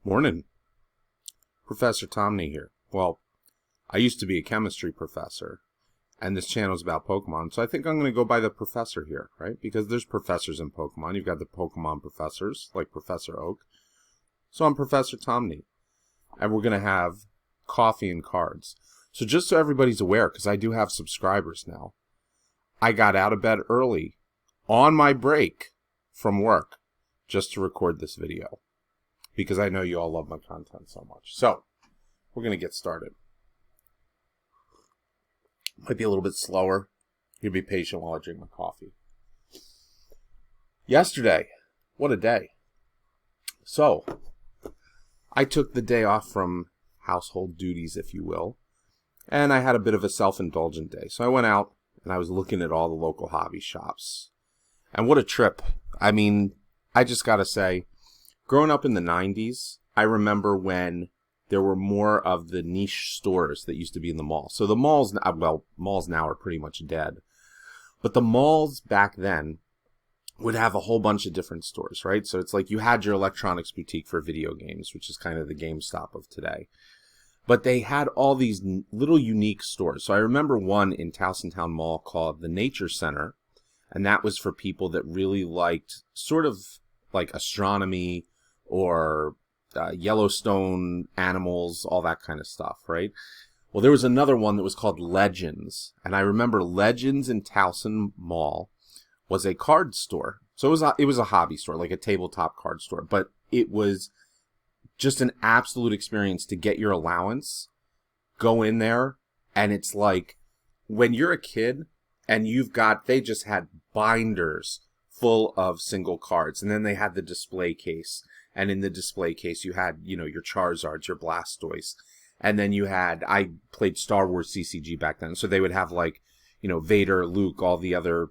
Morning. Professor Tomney here. Well, I used to be a chemistry professor, and this channel is about Pokemon, so I think I'm going to go by the professor here, right? Because there's professors in Pokemon. You've got the Pokemon professors, like Professor Oak. So I'm Professor Tomney, and we're going to have coffee and cards. So just so everybody's aware, because I do have subscribers now, I got out of bed early on my break from work just to record this video, because I know you all love my content so much. So, we're going to get started. Might be a little bit slower. You'll be patient while I drink my coffee. Yesterday, what a day. So, I took the day off from household duties, if you will, and I had a bit of a self-indulgent day. So I went out and I was looking at all the local hobby shops. And what a trip. I mean, I just got to say, growing up in the 90s, I remember when there were more of the niche stores that used to be in the mall. So the malls, well, malls now are pretty much dead. But the malls back then would have a whole bunch of different stores, right? So it's like you had your electronics boutique for video games, which is kind of the GameStop of today. But they had all these little unique stores. So I remember one in Towson Town Mall called the Nature Center. And that was for people that really liked sort of like astronomy, or Yellowstone animals, all that kind of stuff, right? Well, there was another one that was called Legends, and I remember Legends in Towson Mall was a card store. So it was a hobby store, like a tabletop card store, but it was just an absolute experience to get your allowance, go in there, and it's like when you're a kid and they just had binders full of single cards, and then they had the display case, and in the display case you had, your Charizards, your Blastoise, and then I played Star Wars CCG back then, so they would have Vader, Luke, all the other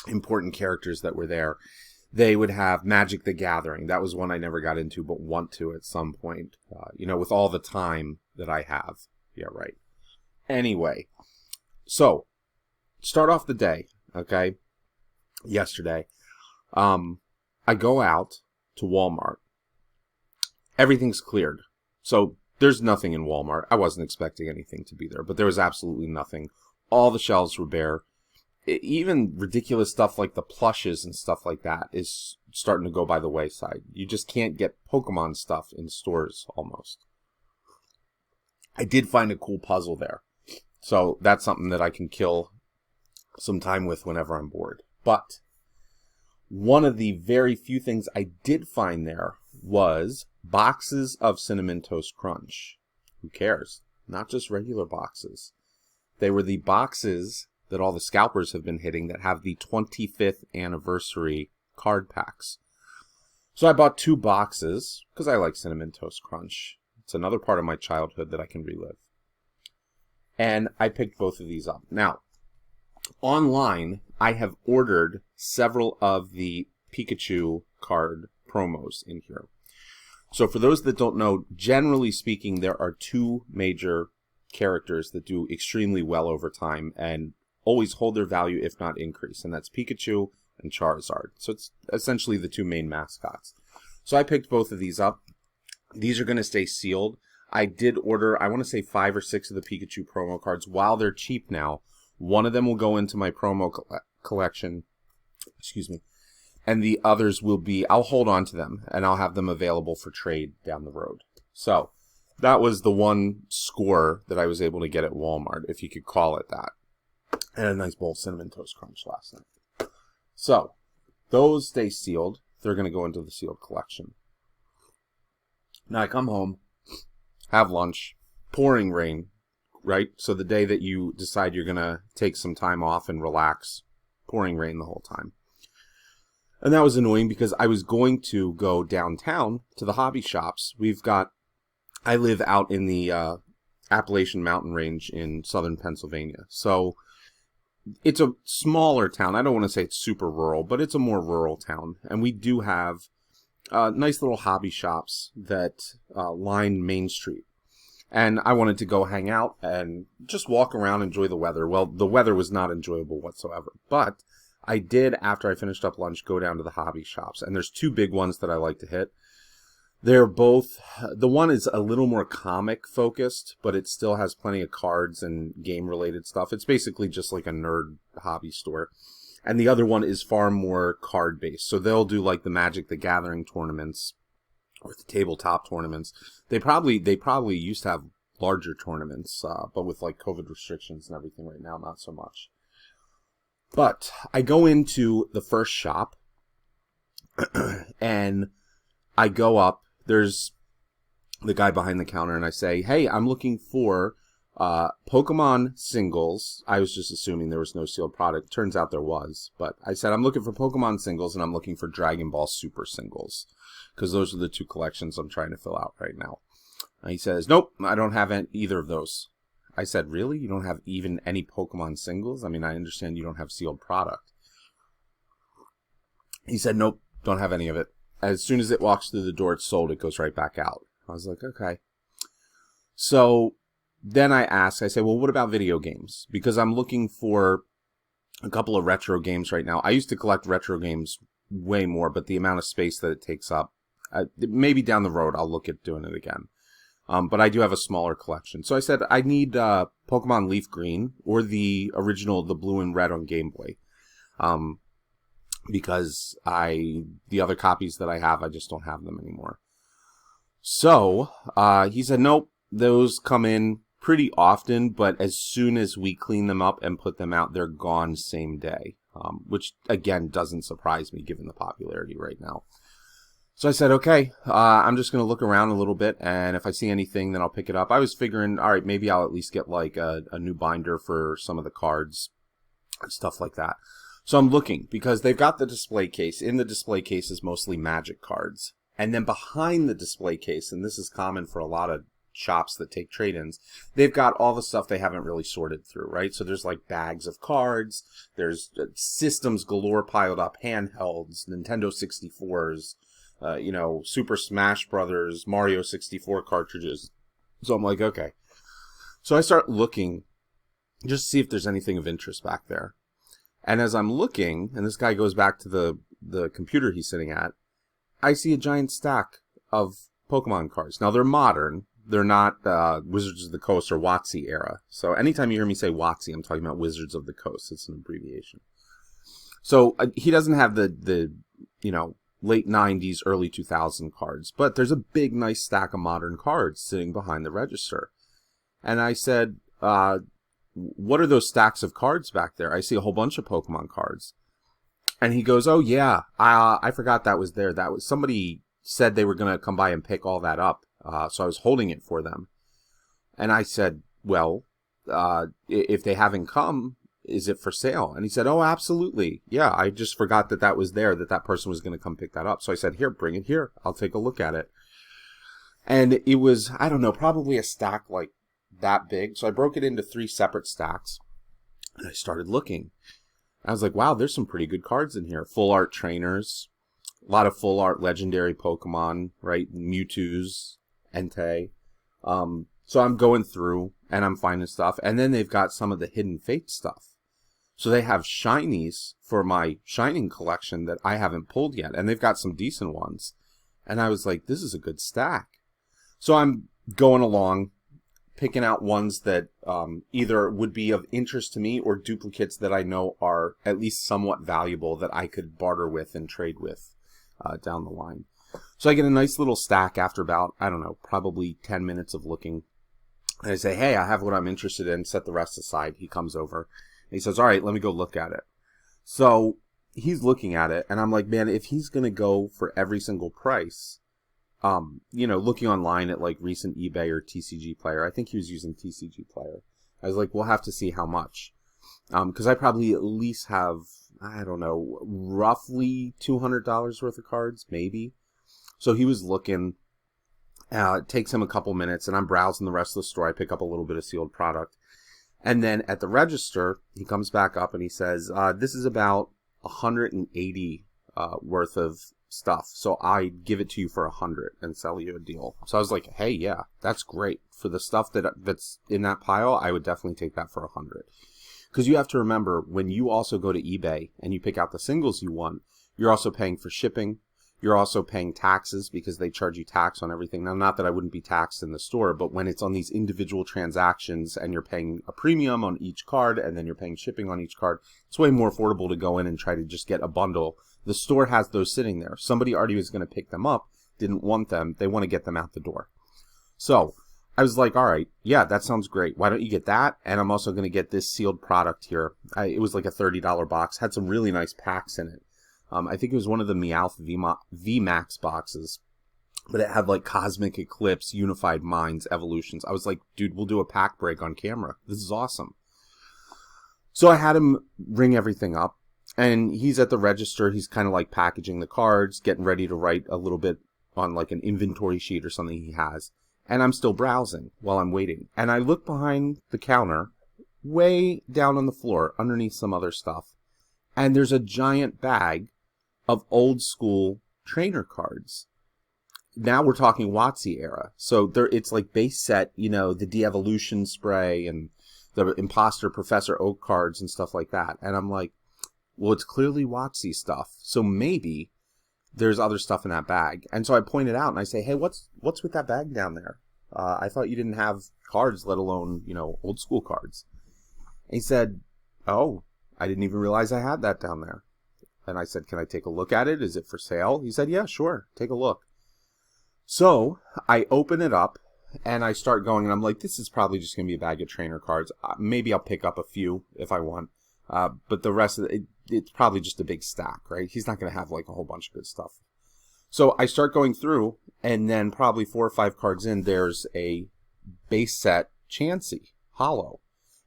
important characters that were there. They would have Magic the Gathering. That was one I never got into, but want to at some point, with all the time that I have. Yeah, right. Anyway, so start off the day, okay? Yesterday, I go out to Walmart. Everything's cleared. So there's nothing in Walmart. I wasn't expecting anything to be there, but there was absolutely nothing. All the shelves were bare. Even ridiculous stuff like the plushes and stuff like that is starting to go by the wayside. You just can't get Pokemon stuff in stores almost. I did find a cool puzzle there. So that's something that I can kill some time with whenever I'm bored. But one of the very few things I did find there was boxes of Cinnamon Toast Crunch. Who cares? Not just regular boxes. They were the boxes that all the scalpers have been hitting that have the 25th anniversary card packs. So I bought 2 boxes because I like Cinnamon Toast Crunch. It's another part of my childhood that I can relive. And I picked both of these up. Now, online, I have ordered several of the Pikachu card promos in here. So for those that don't know, generally speaking, there are 2 major characters that do extremely well over time and always hold their value, if not increase. And that's Pikachu and Charizard. So it's essentially the 2 main mascots. So I picked both of these up. These are going to stay sealed. I did order, I want to say 5 or 6 of the Pikachu promo cards. While they're cheap now, one of them will go into my promo collection, and the others will be, I'll hold on to them, and I'll have them available for trade down the road. So, that was the one score that I was able to get at Walmart, if you could call it that. And a nice bowl of Cinnamon Toast Crunch last night. So, those stay sealed. They're going to go into the sealed collection. Now I come home, have lunch, pouring rain. Right? So the day that you decide you're going to take some time off and relax, pouring rain the whole time. And that was annoying because I was going to go downtown to the hobby shops. I live out in the Appalachian Mountain Range in southern Pennsylvania. So it's a smaller town. I don't want to say it's super rural, but it's a more rural town. And we do have nice little hobby shops that line Main Street. And I wanted to go hang out and just walk around, enjoy the weather. Well, the weather was not enjoyable whatsoever. But I did, after I finished up lunch, go down to the hobby shops. And there's 2 big ones that I like to hit. They're both, the one is a little more comic focused, but it still has plenty of cards and game related stuff. It's basically just like a nerd hobby store. And the other one is far more card based. So they'll do like the Magic the Gathering tournaments or the tabletop tournaments. They probably used to have larger tournaments, but with like COVID restrictions and everything right now, not so much. But I go into the first shop and I go up. There's the guy behind the counter, and I say, hey, I'm looking for Pokemon singles. I was just assuming there was no sealed product. Turns out there was. But I said, I'm looking for Pokemon singles, and I'm looking for Dragon Ball Super singles, because those are the two collections I'm trying to fill out right now. And he says, nope, I don't have either of those. I said, really? You don't have even any Pokemon singles? I mean, I understand you don't have sealed product. He said, nope, don't have any of it. As soon as it walks through the door, it's sold. It goes right back out. I was like, okay. So then I say, well, what about video games? Because I'm looking for a couple of retro games right now. I used to collect retro games way more, but the amount of space that it takes up, maybe down the road I'll look at doing it again. But I do have a smaller collection. So I said, I need Pokemon Leaf Green or the original, the blue and red on Game Boy. Because the other copies that I have, I just don't have them anymore. So, he said, nope, those come in pretty often, but as soon as we clean them up and put them out, they're gone same day. Which, again, doesn't surprise me given the popularity right now. So I said, okay, I'm just going to look around a little bit, and if I see anything, then I'll pick it up. I was figuring, all right, maybe I'll at least get like a new binder for some of the cards and stuff like that. So I'm looking, because they've got the display case. In the display case is mostly Magic cards. And then behind the display case, and this is common for a lot of shops that take trade-ins, they've got all the stuff they haven't really sorted through, right? So there's like bags of cards, there's systems galore piled up, handhelds, Nintendo 64s, Super Smash Brothers, Mario 64 cartridges. So I'm like, okay. So I start looking just to see if there's anything of interest back there. And as I'm looking, and this guy goes back to the computer he's sitting at, I see a giant stack of Pokemon cards. Now, they're modern. They're not Wizards of the Coast or WotC era. So anytime you hear me say WotC, I'm talking about Wizards of the Coast. It's an abbreviation. So he doesn't have the late 90s, early 2000 cards. But there's a big, nice stack of modern cards sitting behind the register. And I said, what are those stacks of cards back there? I see a whole bunch of Pokemon cards. And he goes, oh yeah, I forgot that was there. That was, somebody said they were going to come by and pick all that up. So I was holding it for them. And I said, well, if they haven't come, is it for sale? And he said, oh, absolutely. Yeah, I just forgot that was there, that person was going to come pick that up. So I said, here, bring it here. I'll take a look at it. And it was, I don't know, probably a stack like that big. So I broke it into 3 separate stacks, and I started looking. I was like, wow, there's some pretty good cards in here. Full art trainers, a lot of full art legendary Pokemon, right? Mewtwo's, Entei. So I'm going through and I'm finding stuff, and then they've got some of the Hidden Fate stuff. So they have shinies for my Shining collection that I haven't pulled yet, and they've got some decent ones. And I was like, this is a good stack. So I'm going along, picking out ones that either would be of interest to me or duplicates that I know are at least somewhat valuable that I could barter with and trade with down the line. So I get a nice little stack after about, I don't know, probably 10 minutes of looking. And I say, hey, I have what I'm interested in, set the rest aside. He comes over and he says, all right, let me go look at it. So he's looking at it, and I'm like, man, if he's going to go for every single price, looking online at like recent eBay or TCG Player, I think he was using TCG Player. I was like, we'll have to see how much. Because I probably at least have, I don't know, roughly $200 worth of cards, maybe. So he was looking. It takes him a couple minutes, and I'm browsing the rest of the store. I pick up a little bit of sealed product. And then at the register, he comes back up and he says, this is about 180 worth of stuff. So I give it to you for 100 and sell you a deal. So I was like, hey, yeah, that's great. For the stuff that's in that pile, I would definitely take that for 100. Because you have to remember, when you also go to eBay and you pick out the singles you want, you're also paying for shipping. You're also paying taxes because they charge you tax on everything. Now, not that I wouldn't be taxed in the store, but when it's on these individual transactions and you're paying a premium on each card and then you're paying shipping on each card, it's way more affordable to go in and try to just get a bundle. The store has those sitting there. Somebody already was going to pick them up, didn't want them. They want to get them out the door. So I was like, all right, yeah, that sounds great. Why don't you get that? And I'm also going to get this sealed product here. It was like a $30 box, had some really nice packs in it. I think it was one of the Meowth VMAX boxes, but it had like Cosmic Eclipse, Unified Minds, Evolutions. I was like, dude, we'll do a pack break on camera. This is awesome. So I had him ring everything up, and he's at the register. He's kind of like packaging the cards, getting ready to write a little bit on like an inventory sheet or something he has. And I'm still browsing while I'm waiting. And I look behind the counter, way down on the floor, underneath some other stuff. And there's a giant bag of old school trainer cards. Now we're talking WotC era. So it's like base set, you know, the de-evolution spray and the Imposter Professor Oak cards and stuff like that. And I'm like, well, it's clearly WotC stuff. So maybe there's other stuff in that bag. And so I point it out and I say, hey, what's with that bag down there? I thought you didn't have cards, let alone, you know, old school cards. And he said, oh, I didn't even realize I had that down there. And I said, can I take a look at it? Is it for sale? He said, yeah, sure. Take a look. So I open it up and I start going and I'm like, this is probably just going to be a bag of trainer cards. Maybe I'll pick up a few if I want. But the rest of it's probably just a big stack, right? He's not going to have like a whole bunch of good stuff. So I start going through and then probably 4 or 5 cards in, there's a base set Chansey, hollow,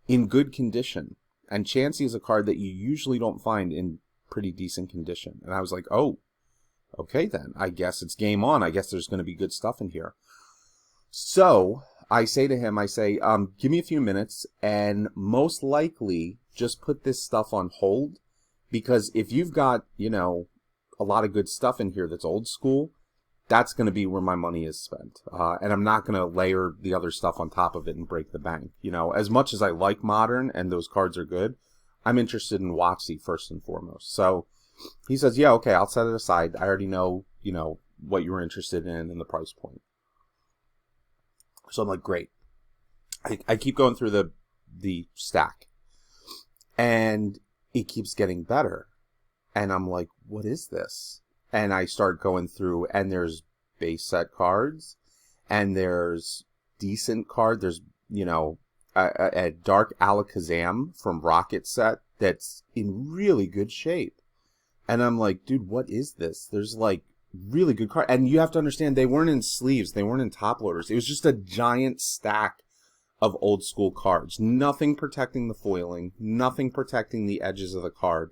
in good condition. And Chansey is a card that you usually don't find in pretty decent condition. And I was like, oh, okay then. I guess it's game on. I guess there's going to be good stuff in here. So I say to him, I say, give me a few minutes and most likely just put this stuff on hold, because if you've got, you know, a lot of good stuff in here that's old school, that's going to be where my money is spent. And I'm not going to layer the other stuff on top of it and break the bank. You know, as much as I like modern and those cards are good, I'm interested in WotC first and foremost. So he says, yeah, okay, I'll set it aside. I already know, you know, what you were interested in and the price point. So I'm like, great. I keep going through the stack. And it keeps getting better. And I'm like, what is this? And I start going through, and there's base set cards, and there's decent card. There's, you know, a Dark Alakazam from Rocket set that's in really good shape. And I'm like, dude, what is this? There's like really good card. And you have to understand, they weren't in sleeves. They weren't in top loaders. It was just a giant stack of old school cards. Nothing protecting the foiling. Nothing protecting the edges of the card.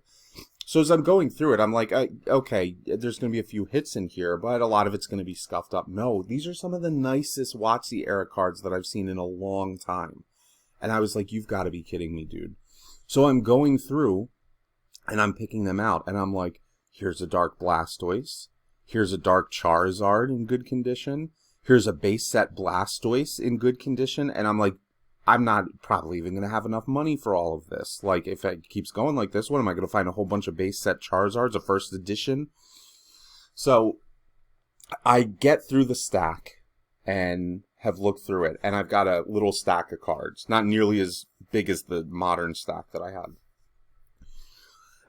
So as I'm going through it, I'm like, okay, there's going to be a few hits in here, but a lot of it's going to be scuffed up. No, these are some of the nicest WotC era cards that I've seen in a long time. And I was like, you've got to be kidding me, dude. So I'm going through, and I'm picking them out, and I'm like, here's a Dark Blastoise. Here's a Dark Charizard in good condition. Here's a base set Blastoise in good condition. And I'm like, I'm not probably even going to have enough money for all of this. Like, if it keeps going like this, what am I going to find? A whole bunch of base set Charizards, a first edition? So I get through the stack and have looked through it. And I've got a little stack of cards. Not nearly as big as the modern stack that I had.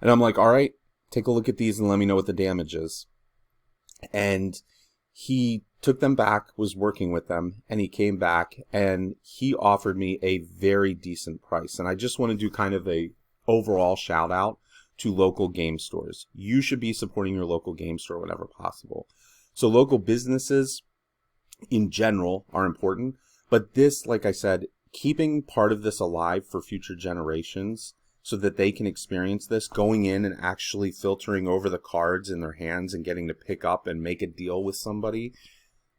And I'm like, all right, take a look at these and let me know what the damage is. And he took them back, was working with them, and he came back and he offered me a very decent price. And I just want to do kind of a overall shout out to local game stores. You should be supporting your local game store whenever possible. So local businesses in general are important, but this, like I said, keeping part of this alive for future generations so that they can experience this, going in and actually filtering over the cards in their hands and getting to pick up and make a deal with somebody.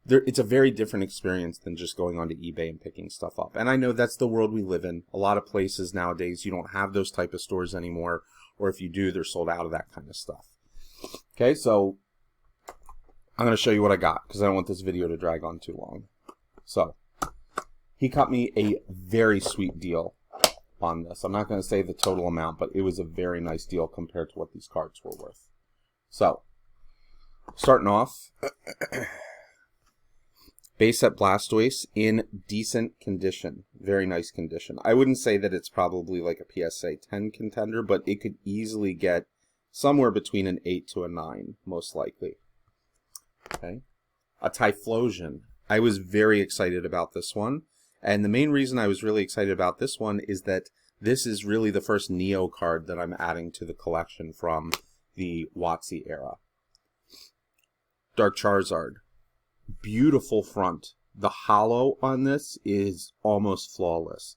It's a very different experience than just going onto eBay and picking stuff up. And I know that's the world we live in. A lot of places nowadays, you don't have those type of stores anymore. Or if you do, they're sold out of that kind of stuff. Okay, so I'm going to show you what I got because I don't want this video to drag on too long. So he cut me a very sweet deal on this. I'm not going to say the total amount, but it was a very nice deal compared to what these cards were worth. So Starting off, base set Blastoise in decent condition. Very nice condition. I wouldn't say that it's probably like a PSA 10 contender, but it could easily get somewhere between an 8 to a 9, most likely. Okay. A Typhlosion. I was very excited about this one. And the main reason I was really excited about this one is that this is really the first Neo card that I'm adding to the collection from the WotC era. Dark Charizard. Beautiful front. The holo on this is almost flawless.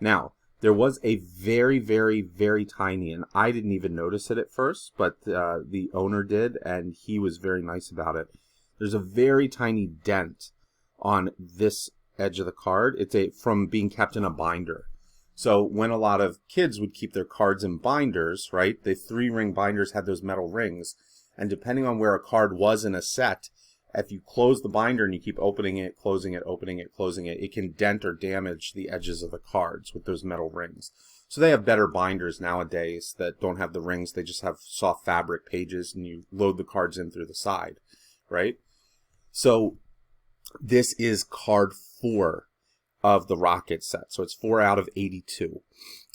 Now, there was a very, very, very tiny, and I didn't even notice it at first, but the owner did, and he was very nice about it. There's a very tiny dent on this edge of the card. It's from being kept in a binder. So when a lot of kids would keep their cards in binders, right, the 3-ring binders had those metal rings, and depending on where a card was in a set, if you close the binder and you keep opening it, closing it, opening it, closing it, it can dent or damage the edges of the cards with those metal rings. So they have better binders nowadays that don't have the rings. They just have soft fabric pages, and you load the cards in through the side, right? So this is card 4 of the Rocket set. So it's 4 out of 82.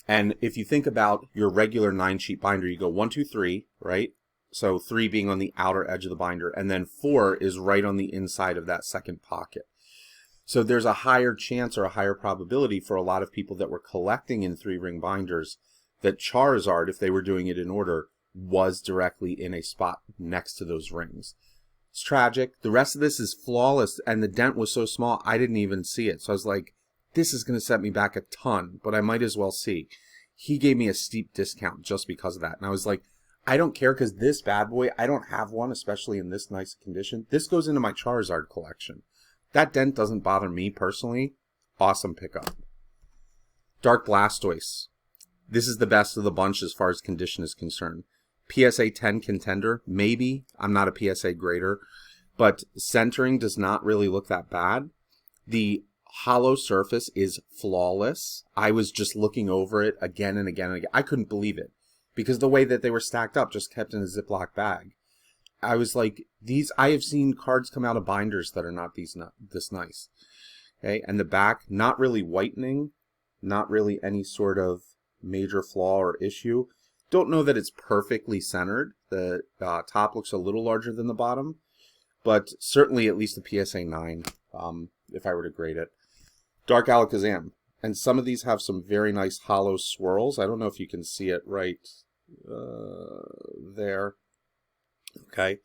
And if you think about your regular 9-sheet binder, you go 1, 2, 3, right? So 3 being on the outer edge of the binder, and then 4 is right on the inside of that second pocket. So there's a higher chance or a higher probability for a lot of people that were collecting in 3-ring binders that Charizard, if they were doing it in order, was directly in a spot next to those rings. It's tragic. The rest of this is flawless, and the dent was so small I didn't even see it. So I was like, this is going to set me back a ton, but I might as well see. He gave me a steep discount just because of that. And I was like, I don't care, because this bad boy, I don't have one, especially in this nice condition. This goes into my Charizard collection. That dent doesn't bother me personally. Awesome pickup. Dark Blastoise. This is the best of the bunch as far as condition is concerned. PSA 10 contender, maybe. I'm not a PSA grader. But centering does not really look that bad. The hollow surface is flawless. I was just looking over it again and again and again. I couldn't believe it, because the way that they were stacked up, just kept in a Ziploc bag. I was like, I have seen cards come out of binders that are not this nice. Okay, and the back, not really whitening, not really any sort of major flaw or issue. Don't know that it's perfectly centered. The top looks a little larger than the bottom, but certainly at least a PSA 9, if I were to grade it. Dark Alakazam. And some of these have some very nice hollow swirls. I don't know if you can see it right there. Okay.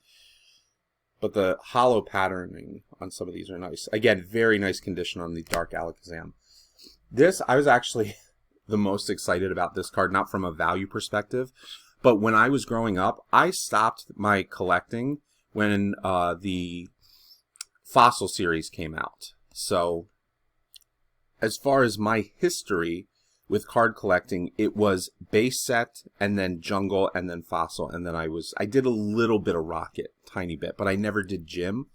But the hollow patterning on some of these are nice. Again, very nice condition on the Dark Alakazam. This, I was actually the most excited about this card, not from a value perspective, but when I was growing up, I stopped my collecting when the Fossil series came out. So as far as my history with card collecting, it was base set, and then jungle, and then fossil, and then I did a little bit of rocket, tiny bit, but I never did gym.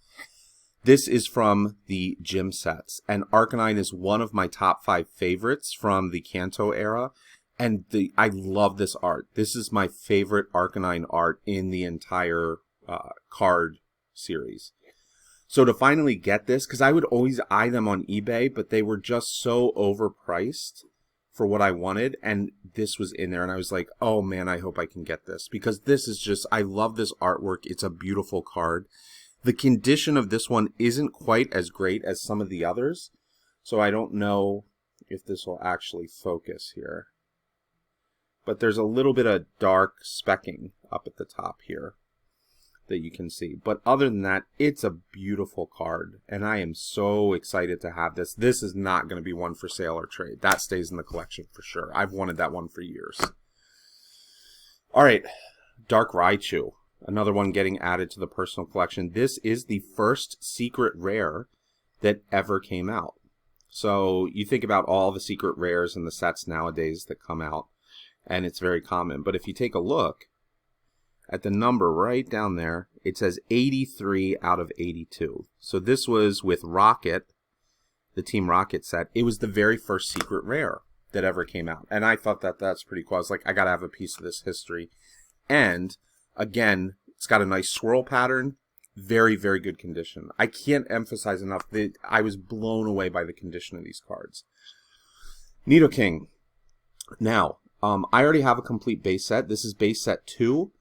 This is from the gym sets, and Arcanine is one of my top 5 favorites from the Kanto era, and I love this art. This is my favorite Arcanine art in the entire card series. So to finally get this, because I would always eye them on eBay, but they were just so overpriced for what I wanted, and this was in there, and I was like, oh man, I hope I can get this, because this is just, I love this artwork. It's a beautiful card. The condition of this one isn't quite as great as some of the others, so I don't know if this will actually focus here. But there's a little bit of dark specking up at the top here that you can see. But other than that, it's a beautiful card, and I am so excited to have this. This is not going to be one for sale or trade. That stays in the collection for sure. I've wanted that one for years. All right, Dark Raichu. Another one getting added to the personal collection. This is the first secret rare that ever came out. So you think about all the secret rares in the sets nowadays that come out, and it's very common. But if you take a look at the number right down there, it says 83 out of 82. So this was with Rocket, the Team Rocket set. It was the very first secret rare that ever came out. And I thought that that's pretty cool. I was like, I got to have a piece of this history. And again, it's got a nice swirl pattern. Very, very good condition. I can't emphasize enough that I was blown away by the condition of these cards. Nidoking. Now, I already have a complete base set. This is base set 2.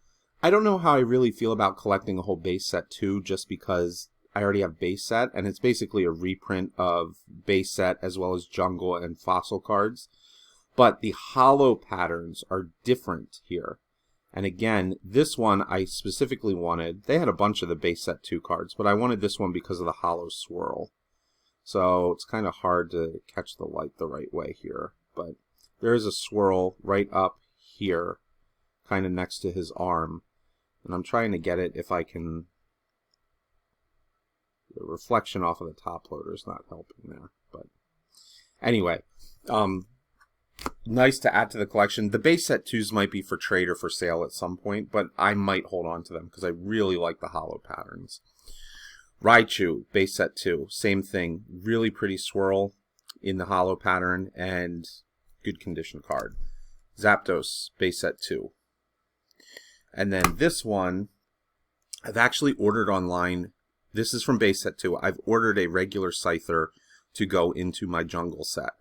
I don't know how I really feel about collecting a whole base set 2 just because I already have base set, and it's basically a reprint of base set as well as jungle and fossil cards. But the hollow patterns are different here. And again, this one I specifically wanted. They had a bunch of the base set 2 cards, but I wanted this one because of the hollow swirl. So it's kind of hard to catch the light the right way here. But there is a swirl right up here, kind of next to his arm. And I'm trying to get it if I can. The reflection off of the top loader is not helping there. But anyway, nice to add to the collection. The base set 2s might be for trade or for sale at some point, but I might hold on to them because I really like the hollow patterns. Raichu, base set 2, same thing. Really pretty swirl in the hollow pattern and good condition card. Zapdos, base set 2. And then this one, I've actually ordered online. This is from base set 2. I've ordered a regular Scyther to go into my jungle set.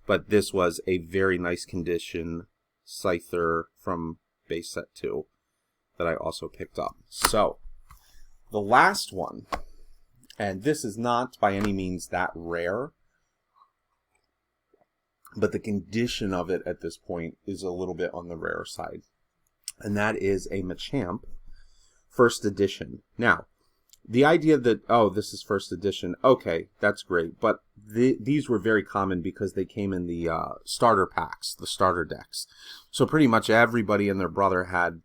But this was a very nice condition Scyther from base set 2 that I also picked up. So, the last one, and this is not by any means that rare, but the condition of it at this point is a little bit on the rare side. And that is a Machamp first edition. Now, the idea that, oh, this is first edition, okay, that's great. But these were very common because they came in the starter packs, the starter decks. So pretty much everybody and their brother had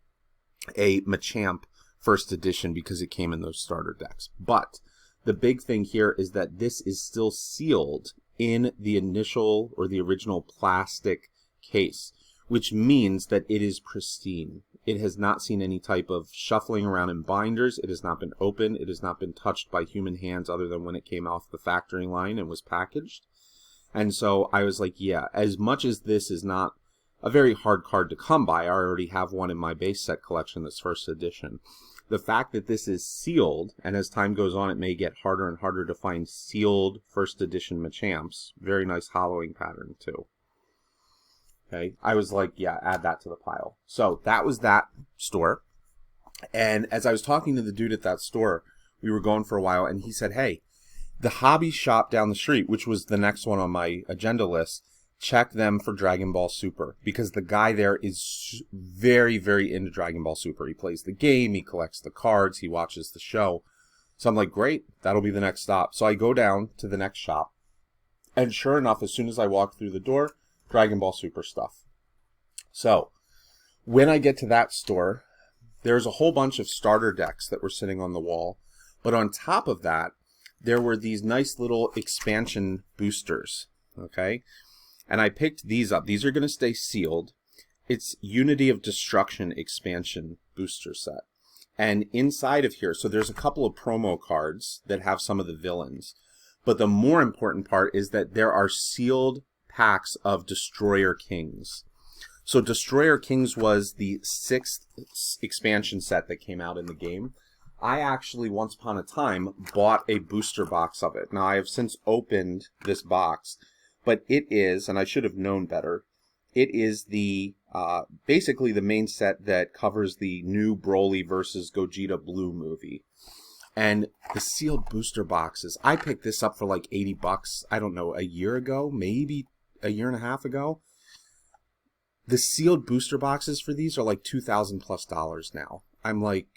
a Machamp first edition because it came in those starter decks. But the big thing here is that this is still sealed in the initial or the original plastic case, which means that it is pristine. It has not seen any type of shuffling around in binders. It has not been opened. It has not been touched by human hands other than when it came off the factory line and was packaged. And so I was like, yeah, as much as this is not a very hard card to come by, I already have one in my base set collection that's first edition. The fact that this is sealed, and as time goes on it may get harder and harder to find sealed first edition Machamps. Very nice hollowing pattern too. Okay, I was like, yeah, add that to the pile. So that was that store. And as I was talking to the dude at that store, we were going for a while, and he said, hey, the hobby shop down the street, which was the next one on my agenda list, check them for Dragon Ball Super. Because the guy there is very, very into Dragon Ball Super. He plays the game, he collects the cards, he watches the show. So I'm like, great, that'll be the next stop. So I go down to the next shop. And sure enough, as soon as I walk through the door, Dragon Ball Super stuff. So, when I get to that store, there's a whole bunch of starter decks that were sitting on the wall. But on top of that, there were these nice little expansion boosters. Okay? And I picked these up. These are going to stay sealed. It's Unity of Destruction expansion booster set. And inside of here, so there's a couple of promo cards that have some of the villains. But the more important part is that there are sealed packs of Destroyer Kings. So Destroyer Kings was the 6th expansion set that came out in the game. I actually, once upon a time, bought a booster box of it. Now, I have since opened this box, but it is, and I should have known better, it is the, basically the main set that covers the new Broly versus Gogeta Blue movie. And the sealed booster boxes, I picked this up for like $80, I don't know, a year ago, maybe a year and a half ago. The sealed booster boxes for these are like $2,000+ now. I'm like,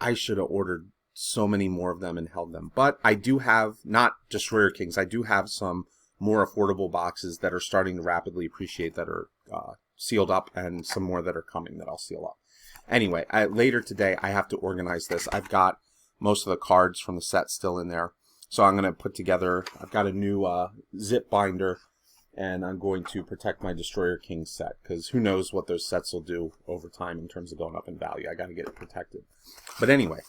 I should have ordered so many more of them and held them. But I do have, not Destroyer Kings, I do have some more affordable boxes that are starting to rapidly appreciate that are sealed up, and some more that are coming that I'll seal up. Anyway, later today I have to organize this. I've got most of the cards from the set still in there. So I'm going to put together, I've got a new zip binder, and I'm going to protect my Destroyer King set, because who knows what those sets will do over time in terms of going up in value. I got to get it protected. But anyway,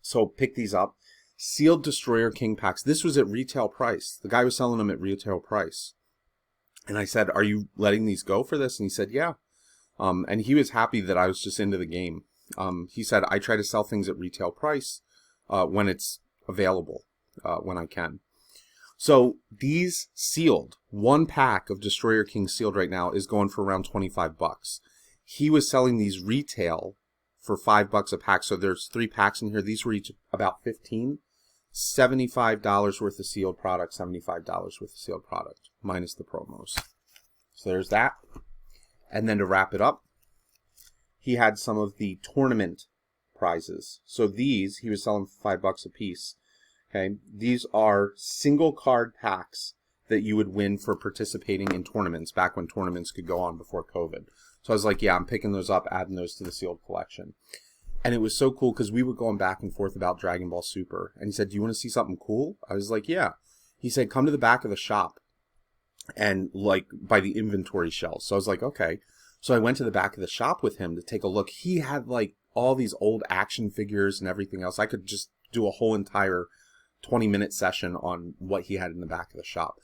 so pick these up. Sealed Destroyer King packs. This was at retail price. The guy was selling them at retail price. And I said, are you letting these go for this? And he said, yeah. And he was happy that I was just into the game. He said, I try to sell things at retail price when it's available, when I can. So these sealed, one pack of Destroyer King sealed right now is going for around $25. He was selling these retail for $5 a pack. So there's 3 packs in here. These were each about $15. $75 worth of sealed product, $75 worth of sealed product, minus the promos. So there's that. And then to wrap it up, he had some of the tournament prizes. So these, he was selling for $5 a piece. Okay, these are single card packs that you would win for participating in tournaments back when tournaments could go on before COVID. So I was like, yeah, I'm picking those up, adding those to the sealed collection. And it was so cool because we were going back and forth about Dragon Ball Super. And he said, do you want to see something cool? I was like, yeah. He said, come to the back of the shop and like by the inventory shelves. So I was like, okay. So I went to the back of the shop with him to take a look. He had like all these old action figures and everything else. I could just do a whole entire 20-minute session on what he had in the back of the shop.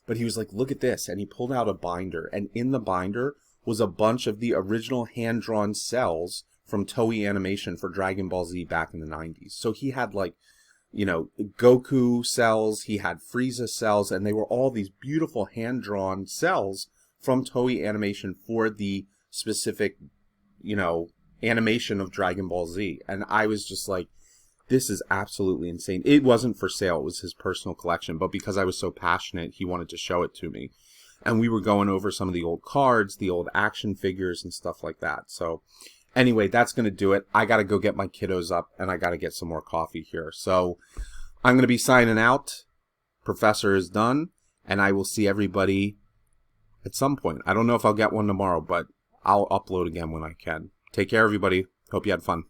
But he was like, look at this. And he pulled out a binder. And in the binder was a bunch of the original hand-drawn cells from Toei Animation for Dragon Ball Z back in the 90s. So he had like, you know, Goku cells, he had Frieza cells, and they were all these beautiful hand-drawn cells from Toei Animation for the specific, you know, animation of Dragon Ball Z. And I was just like, this is absolutely insane. It wasn't for sale. It was his personal collection. But because I was so passionate, he wanted to show it to me. And we were going over some of the old cards, the old action figures and stuff like that. So anyway, that's going to do it. I got to go get my kiddos up and I got to get some more coffee here. So I'm going to be signing out. Professor is done. And I will see everybody at some point. I don't know if I'll get one tomorrow, but I'll upload again when I can. Take care, everybody. Hope you had fun.